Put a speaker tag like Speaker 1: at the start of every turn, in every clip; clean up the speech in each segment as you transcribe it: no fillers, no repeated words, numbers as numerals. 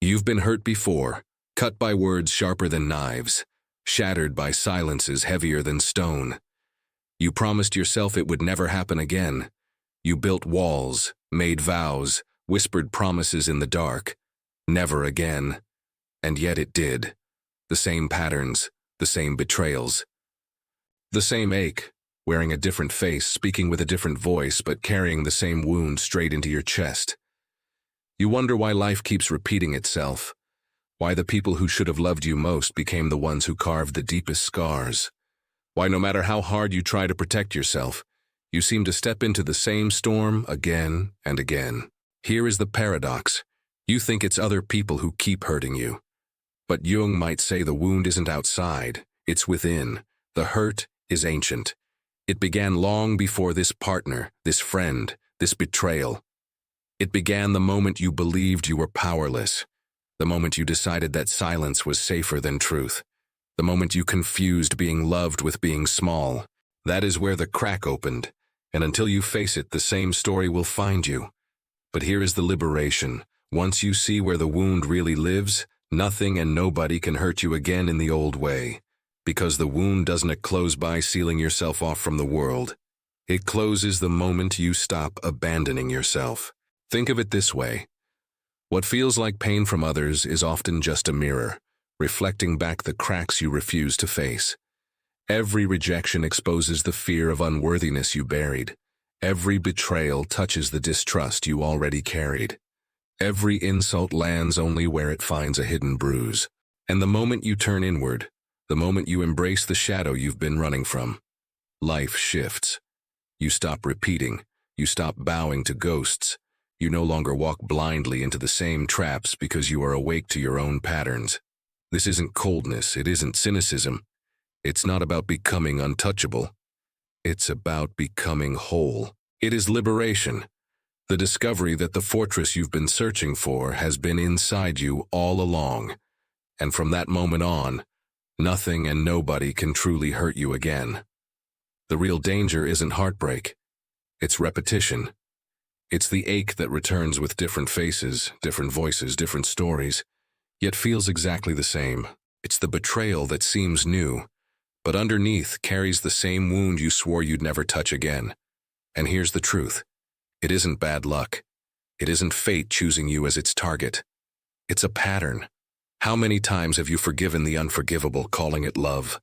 Speaker 1: You've been hurt before, cut by words sharper than knives, shattered by silences heavier than stone. You promised yourself it would never happen again. You built walls, made vows, whispered promises in the dark. Never again. And yet it did. The same patterns, the same betrayals. The same ache, wearing a different face, speaking with a different voice, but carrying the same wound straight into your chest. You wonder why life keeps repeating itself, why the people who should have loved you most became the ones who carved the deepest scars, why no matter how hard you try to protect yourself, you seem to step into the same storm again and again. Here is the paradox. You think it's other people who keep hurting you. But Jung might say the wound isn't outside, it's within. The hurt is ancient. It began long before this partner, this friend, this betrayal. It began the moment you believed you were powerless, the moment you decided that silence was safer than truth, the moment you confused being loved with being small. That is where the crack opened, and until you face it, the same story will find you. But here is the liberation. Once you see where the wound really lives, nothing and nobody can hurt you again in the old way, because the wound doesn't close by sealing yourself off from the world. It closes the moment you stop abandoning yourself. Think of it this way. What feels like pain from others is often just a mirror, reflecting back the cracks you refuse to face. Every rejection exposes the fear of unworthiness you buried. Every betrayal touches the distrust you already carried. Every insult lands only where it finds a hidden bruise. And the moment you turn inward, the moment you embrace the shadow you've been running from, life shifts. You stop repeating. You stop bowing to ghosts. You no longer walk blindly into the same traps because you are awake to your own patterns. This isn't coldness, it isn't cynicism. It's not about becoming untouchable. It's about becoming whole. It is liberation. The discovery that the fortress you've been searching for has been inside you all along. And from that moment on, nothing and nobody can truly hurt you again. The real danger isn't heartbreak. It's repetition. It's the ache that returns with different faces, different voices, different stories, yet feels exactly the same. It's the betrayal that seems new, but underneath carries the same wound you swore you'd never touch again. And here's the truth. It isn't bad luck. It isn't fate choosing you as its target. It's a pattern. How many times have you forgiven the unforgivable, calling it love?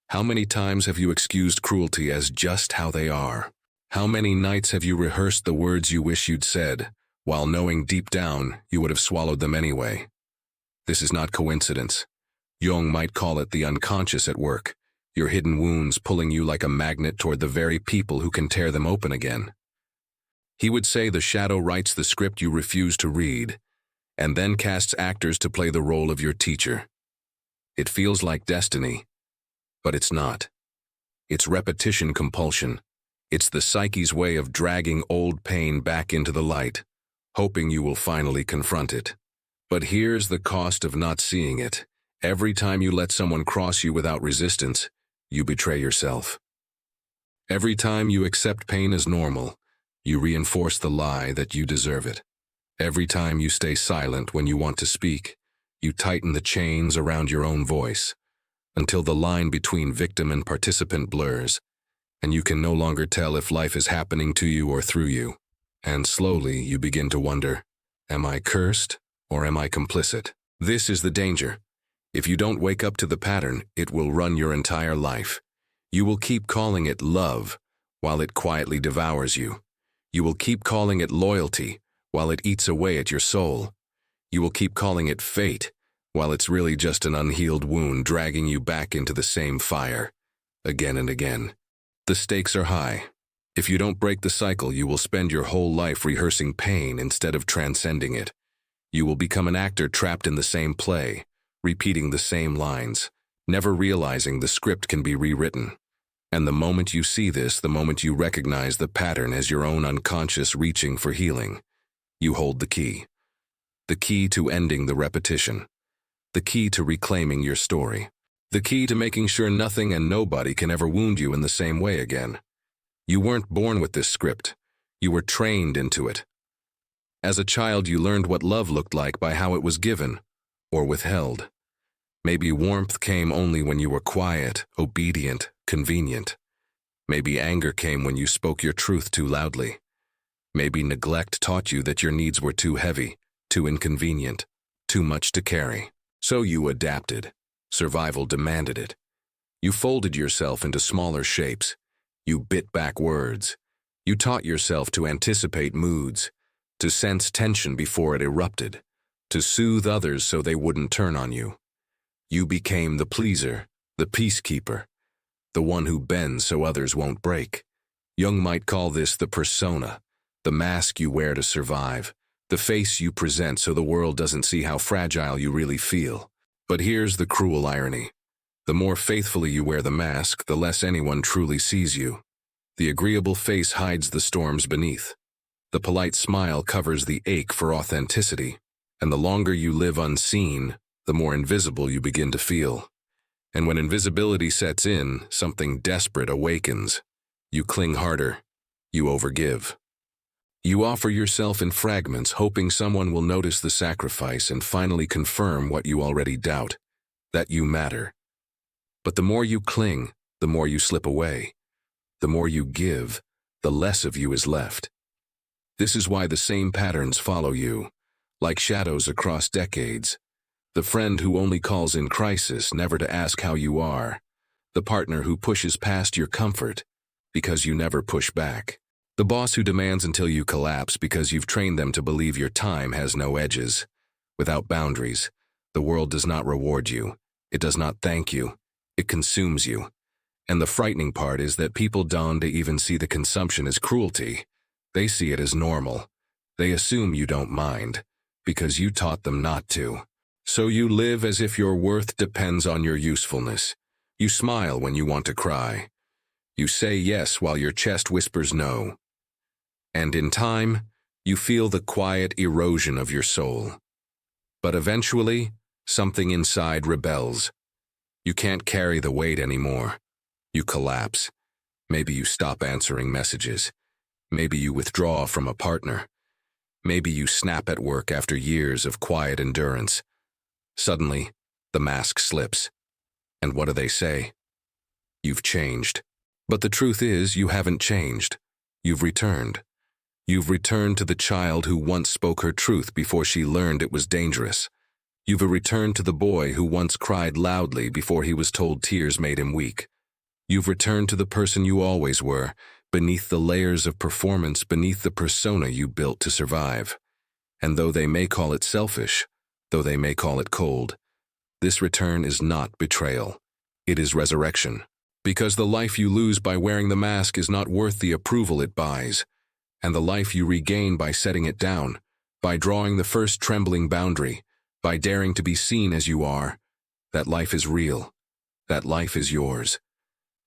Speaker 1: How many times have you excused cruelty as just how they are? How many nights have you rehearsed the words you wish you'd said, while knowing deep down you would have swallowed them anyway? This is not coincidence. Jung might call it the unconscious at work, your hidden wounds pulling you like a magnet toward the very people who can tear them open again. He would say the shadow writes the script you refuse to read, and then casts actors to play the role of your teacher. It feels like destiny, but it's not. It's repetition compulsion. It's the psyche's way of dragging old pain back into the light, hoping you will finally confront it. But here's the cost of not seeing it. Every time you let someone cross you without resistance, you betray yourself. Every time you accept pain as normal, you reinforce the lie that you deserve it. Every time you stay silent when you want to speak, you tighten the chains around your own voice, until the line between victim and participant blurs, and you can no longer tell if life is happening to you or through you. And slowly you begin to wonder, am I cursed or am I complicit? This is the danger. If you don't wake up to the pattern, it will run your entire life. You will keep calling it love while it quietly devours you. You will keep calling it loyalty while it eats away at your soul. You will keep calling it fate while it's really just an unhealed wound dragging you back into the same fire, again and again. The stakes are high. If you don't break the cycle, you will spend your whole life rehearsing pain instead of transcending it. You will become an actor trapped in the same play, repeating the same lines, never realizing the script can be rewritten. And the moment you see this, the moment you recognize the pattern as your own unconscious reaching for healing, you hold the key. The key to ending the repetition. The key to reclaiming your story. The key to making sure nothing and nobody can ever wound you in the same way again. You weren't born with this script. You were trained into it. As a child, you learned what love looked like by how it was given, or withheld. Maybe warmth came only when you were quiet, obedient, convenient. Maybe anger came when you spoke your truth too loudly. Maybe neglect taught you that your needs were too heavy, too inconvenient, too much to carry. So you adapted. Survival demanded it. You folded yourself into smaller shapes. You bit back words. You taught yourself to anticipate moods, to sense tension before it erupted, to soothe others so they wouldn't turn on you. You became the pleaser, the peacekeeper, the one who bends so others won't break. Jung might call this the persona, the mask you wear to survive, the face you present so the world doesn't see how fragile you really feel. But here's the cruel irony. The more faithfully you wear the mask, the less anyone truly sees you. The agreeable face hides the storms beneath. The polite smile covers the ache for authenticity. And the longer you live unseen, the more invisible you begin to feel. And when invisibility sets in, something desperate awakens. You cling harder. You overgive. You offer yourself in fragments, hoping someone will notice the sacrifice and finally confirm what you already doubt, that you matter. But the more you cling, the more you slip away. The more you give, the less of you is left. This is why the same patterns follow you, like shadows across decades. The friend who only calls in crisis, never to ask how you are. The partner who pushes past your comfort because you never push back. The boss who demands until you collapse because you've trained them to believe your time has no edges. Without boundaries, the world does not reward you. It does not thank you. It consumes you. And the frightening part is that people don't even see the consumption as cruelty. They see it as normal. They assume you don't mind, because you taught them not to. So you live as if your worth depends on your usefulness. You smile when you want to cry. You say yes while your chest whispers no. And in time, you feel the quiet erosion of your soul. But eventually, something inside rebels. You can't carry the weight anymore. You collapse. Maybe you stop answering messages. Maybe you withdraw from a partner. Maybe you snap at work after years of quiet endurance. Suddenly, the mask slips. And what do they say? You've changed. But the truth is, you haven't changed. You've returned. You've returned to the child who once spoke her truth before she learned it was dangerous. You've returned to the boy who once cried loudly before he was told tears made him weak. You've returned to the person you always were, beneath the layers of performance, beneath the persona you built to survive. And though they may call it selfish, though they may call it cold, this return is not betrayal. It is resurrection. Because the life you lose by wearing the mask is not worth the approval it buys. And the life you regain by setting it down, by drawing the first trembling boundary, by daring to be seen as you are, that life is real. That life is yours.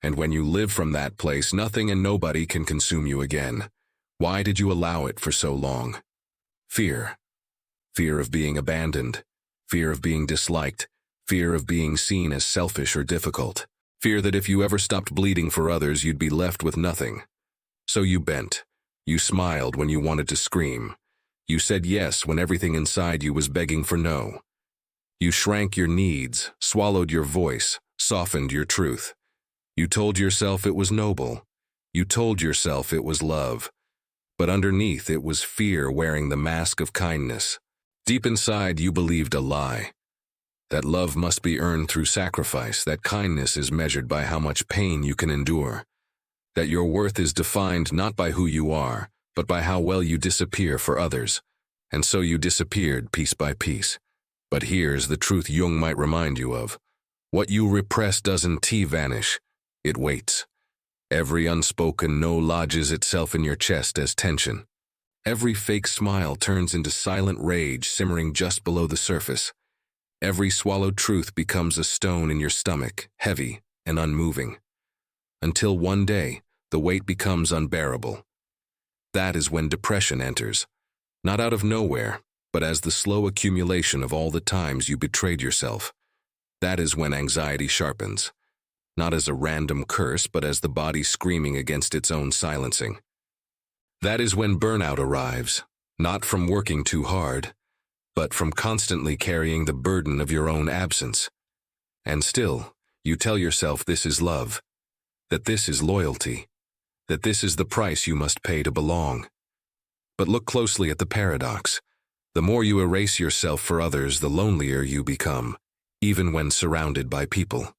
Speaker 1: And when you live from that place, nothing and nobody can consume you again. Why did you allow it for so long? Fear. Fear of being abandoned. Fear of being disliked. Fear of being seen as selfish or difficult. Fear that if you ever stopped bleeding for others, you'd be left with nothing. So you bent. You smiled when you wanted to scream. You said yes when everything inside you was begging for no. You shrank your needs, swallowed your voice, softened your truth. You told yourself it was noble. You told yourself it was love. But underneath it was fear wearing the mask of kindness. Deep inside you believed a lie. That love must be earned through sacrifice, that kindness is measured by how much pain you can endure. That your worth is defined not by who you are, but by how well you disappear for others. And so you disappeared piece by piece. But here's the truth Jung might remind you of. What you repress doesn't vanish. It waits. Every unspoken no lodges itself in your chest as tension. Every fake smile turns into silent rage simmering just below the surface. Every swallowed truth becomes a stone in your stomach, heavy and unmoving. Until one day, the weight becomes unbearable. That is when depression enters, not out of nowhere, but as the slow accumulation of all the times you betrayed yourself. That is when anxiety sharpens, not as a random curse, but as the body screaming against its own silencing. That is when burnout arrives, not from working too hard, but from constantly carrying the burden of your own absence. And still, you tell yourself this is love, that this is loyalty, that this is the price you must pay to belong. But look closely at the paradox. The more you erase yourself for others, the lonelier you become, even when surrounded by people.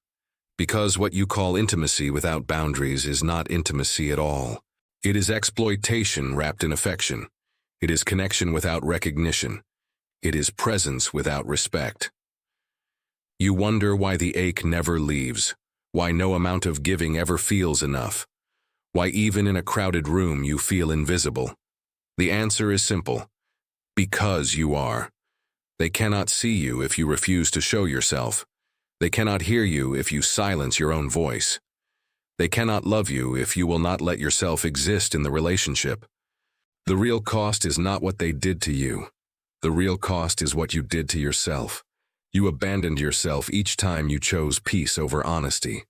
Speaker 1: Because what you call intimacy without boundaries is not intimacy at all. It is exploitation wrapped in affection. It is connection without recognition. It is presence without respect. You wonder why the ache never leaves, why no amount of giving ever feels enough, why even in a crowded room you feel invisible. The answer is simple. Because you are. They cannot see you if you refuse to show yourself. They cannot hear you if you silence your own voice. They cannot love you if you will not let yourself exist in the relationship. The real cost is not what they did to you. The real cost is what you did to yourself. You abandoned yourself each time you chose peace over honesty.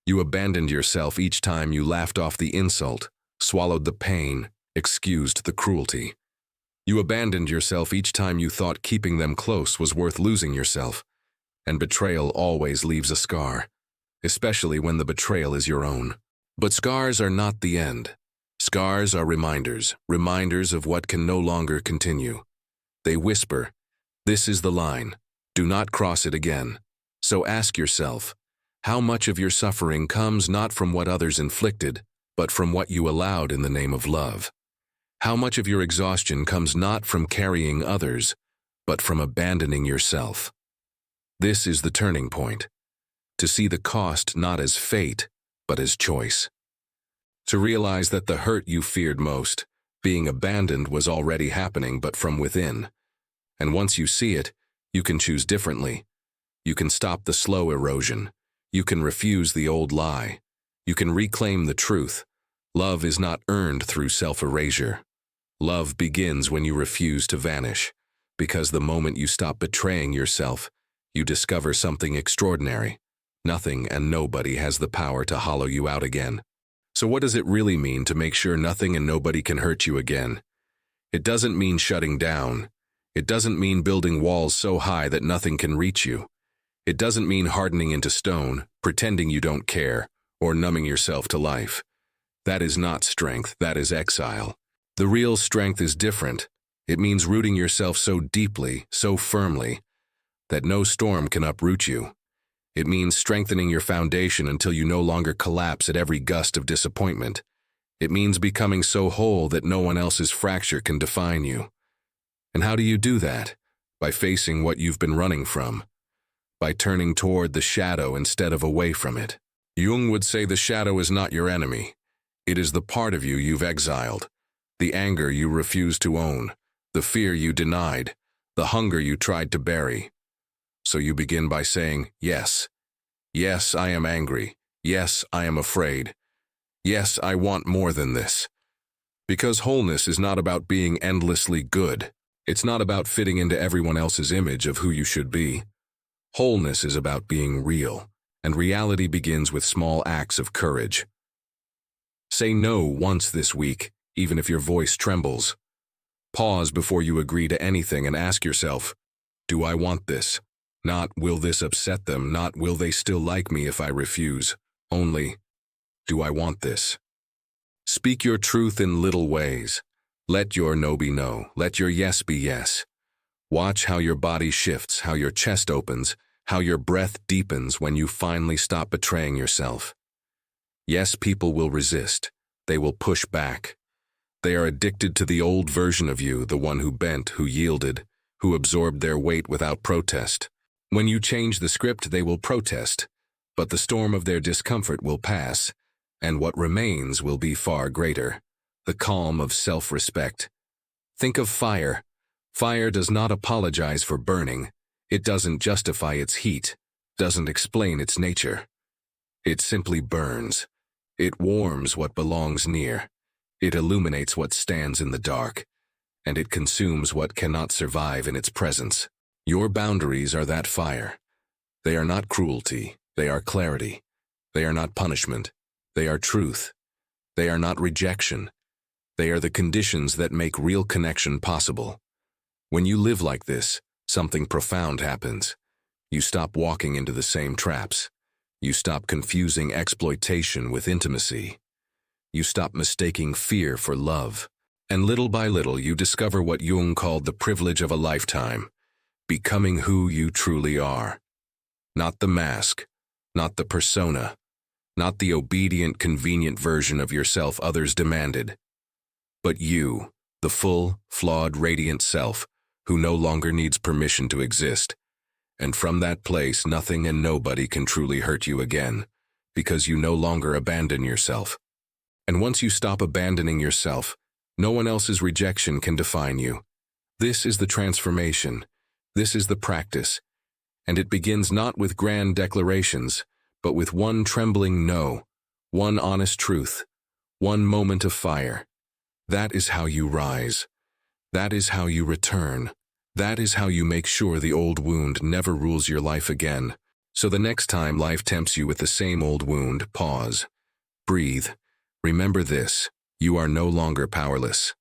Speaker 1: You abandoned yourself each time you laughed off the insult, swallowed the pain, excused the cruelty. You abandoned yourself each time you thought keeping them close was worth losing yourself. And betrayal always leaves a scar, especially when the betrayal is your own. But scars are not the end. Scars are reminders, reminders of what can no longer continue. They whisper, "This is the line. Do not cross it again." So ask yourself, how much of your suffering comes not from what others inflicted, but from what you allowed in the name of love? How much of your exhaustion comes not from carrying others, but from abandoning yourself? This is the turning point. To see the cost not as fate, but as choice. To realize that the hurt you feared most, being abandoned, was already happening but from within. And once you see it, you can choose differently. You can stop the slow erosion. You can refuse the old lie. You can reclaim the truth. Love is not earned through self-erasure. Love begins when you refuse to vanish, because the moment you stop betraying yourself, you discover something extraordinary. Nothing and nobody has the power to hollow you out again. So what does it really mean to make sure nothing and nobody can hurt you again? It doesn't mean shutting down. It doesn't mean building walls so high that nothing can reach you. It doesn't mean hardening into stone, pretending you don't care, or numbing yourself to life. That is not strength, that is exile. The real strength is different. It means rooting yourself so deeply, so firmly, that no storm can uproot you. It means strengthening your foundation until you no longer collapse at every gust of disappointment. It means becoming so whole that no one else's fracture can define you. And how do you do that? By facing what you've been running from. By turning toward the shadow instead of away from it. Jung would say the shadow is not your enemy. It is the part of you you've exiled. The anger you refused to own, the fear you denied, the hunger you tried to bury. So you begin by saying, yes. Yes, I am angry. Yes, I am afraid. Yes, I want more than this. Because wholeness is not about being endlessly good. It's not about fitting into everyone else's image of who you should be. Wholeness is about being real, and reality begins with small acts of courage. Say no once this week, even if your voice trembles. Pause before you agree to anything and ask yourself, do I want this? Not, will this upset them? Not, will they still like me if I refuse? Only, do I want this? Speak your truth in little ways. Let your no be no. Let your yes be yes. Watch how your body shifts, how your chest opens, how your breath deepens when you finally stop betraying yourself. Yes, people will resist. They will push back. They are addicted to the old version of you, the one who bent, who yielded, who absorbed their weight without protest. When you change the script, they will protest, but the storm of their discomfort will pass, and what remains will be far greater, the calm of self-respect. Think of fire. Fire does not apologize for burning. It doesn't justify its heat, doesn't explain its nature. It simply burns. It warms what belongs near. It illuminates what stands in the dark, and it consumes what cannot survive in its presence. Your boundaries are that fire. They are not cruelty. They are clarity. They are not punishment. They are truth. They are not rejection. They are the conditions that make real connection possible. When you live like this, something profound happens. You stop walking into the same traps. You stop confusing exploitation with intimacy. You stop mistaking fear for love. And little by little, you discover what Jung called the privilege of a lifetime, becoming who you truly are. Not the mask, not the persona, not the obedient, convenient version of yourself others demanded, but you, the full, flawed, radiant self, who no longer needs permission to exist. And from that place, nothing and nobody can truly hurt you again, because you no longer abandon yourself. And once you stop abandoning yourself, no one else's rejection can define you. This is the transformation. This is the practice. And it begins not with grand declarations, but with one trembling no, one honest truth, one moment of fire. That is how you rise. That is how you return. That is how you make sure the old wound never rules your life again. So the next time life tempts you with the same old wound, pause. Breathe. Remember this: you are no longer powerless.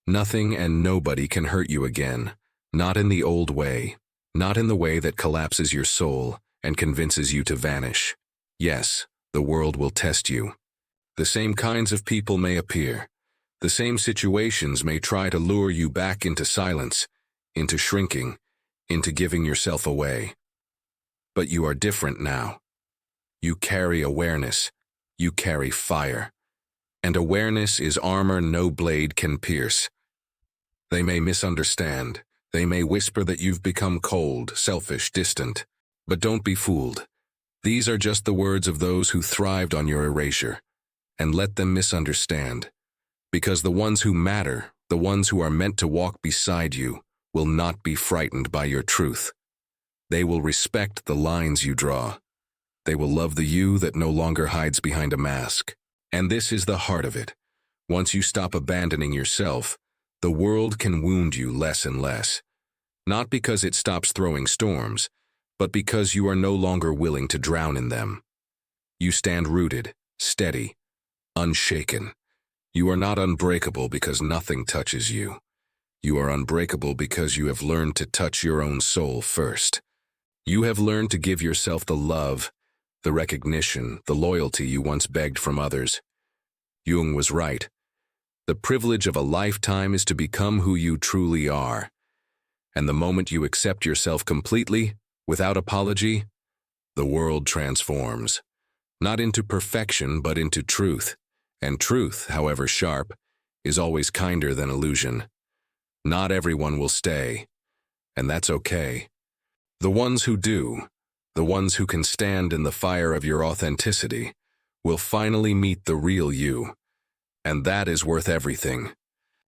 Speaker 1: Nothing and nobody can hurt you again. Not in the old way. Not in the way that collapses your soul and convinces you to vanish. Yes, the world will test you. The same kinds of people may appear. The same situations may try to lure you back into silence, into shrinking, into giving yourself away. But you are different now. You carry awareness. You carry fire. And awareness is armor no blade can pierce. They may misunderstand. They may whisper that you've become cold, selfish, distant. But don't be fooled. These are just the words of those who thrived on your erasure. And let them misunderstand. Because the ones who matter, the ones who are meant to walk beside you, will not be frightened by your truth. They will respect the lines you draw. They will love the you that no longer hides behind a mask. And this is the heart of it. Once you stop abandoning yourself, the world can wound you less and less. Not because it stops throwing storms, but because you are no longer willing to drown in them. You stand rooted, steady, unshaken. You are not unbreakable because nothing touches you. You are unbreakable because you have learned to touch your own soul first. You have learned to give yourself the love, the recognition, the loyalty you once begged from others. Jung was right. The privilege of a lifetime is to become who you truly are. And the moment you accept yourself completely, without apology, the world transforms. Not into perfection, but into truth. And truth, however sharp, is always kinder than illusion. Not everyone will stay, and that's okay. The ones who do, the ones who can stand in the fire of your authenticity, will finally meet the real you. And that is worth everything.